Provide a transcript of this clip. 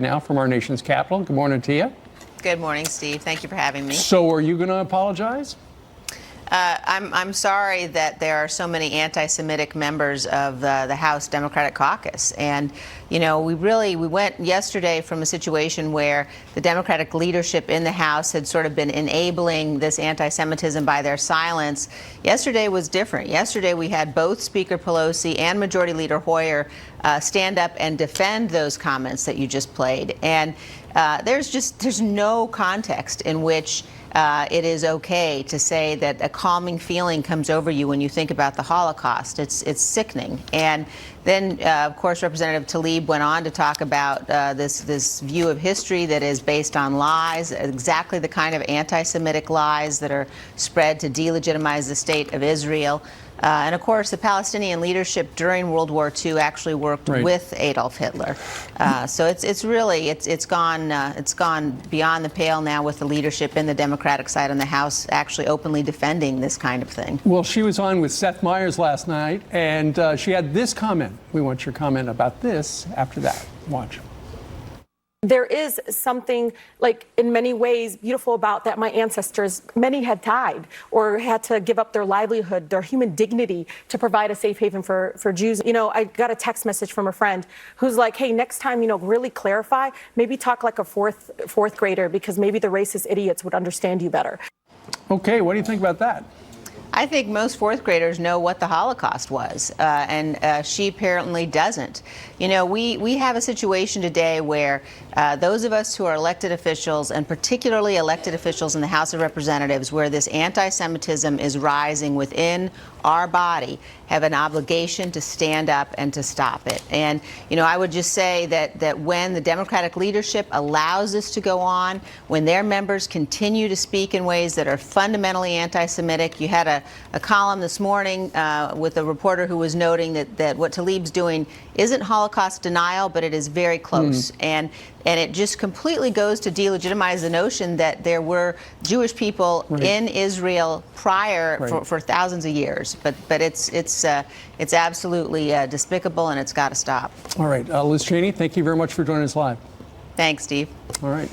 Now from our nation's capital. Good morning to you. Good morning, Steve. Thank you for having me. So are you going to apologize? I'm sorry that there are so many anti-Semitic members of the House Democratic Caucus. And, you know, we went yesterday from a situation where the Democratic leadership in the House had sort of been enabling this anti-Semitism by their silence. Yesterday was different. Yesterday we had both Speaker Pelosi and Majority Leader Hoyer stand up and defend those comments that you just played. And there's no context in which it is okay to say that a calming feeling comes over you when you think about the Holocaust. It's sickening. And then, of course, Representative Tlaib went on to talk about this view of history that is based on lies, exactly the kind of anti-Semitic lies that are spread to delegitimize the state of Israel. And of course, the Palestinian leadership during World War II actually worked with Adolf Hitler. So it's gone beyond the pale now with the leadership in the Democratic side in the House actually openly defending this kind of thing. Well, she was on with Seth Meyers last night, and she had this comment. We want your comment about this after that. Watch. There is something, like, in many ways beautiful about that. My ancestors, many had died or had to give up their livelihood, their human dignity to provide a safe haven for Jews. You know, I got a text message from a friend who's like, hey, next time, you know, really clarify, maybe talk like a fourth grader, because maybe the racist idiots would understand you better. Okay, what do you think about that? I think most fourth graders know what the Holocaust was, and she apparently doesn't. You know, we have a situation today where those of us who are elected officials, and particularly elected officials in the House of Representatives, where this anti-Semitism is rising within our body, have an obligation to stand up and to stop it. And, you know, I would just say that when the Democratic leadership allows this to go on, when their members continue to speak in ways that are fundamentally anti-Semitic, you had a column this morning with a reporter who was noting that what Tlaib's doing isn't Holocaust denial, but it is very close. And it just completely goes to delegitimize the notion that there were Jewish people in Israel prior for thousands of years. But it's absolutely despicable, and it's got to stop. All right, Liz Cheney, thank you very much for joining us live. Thanks, Steve. All right.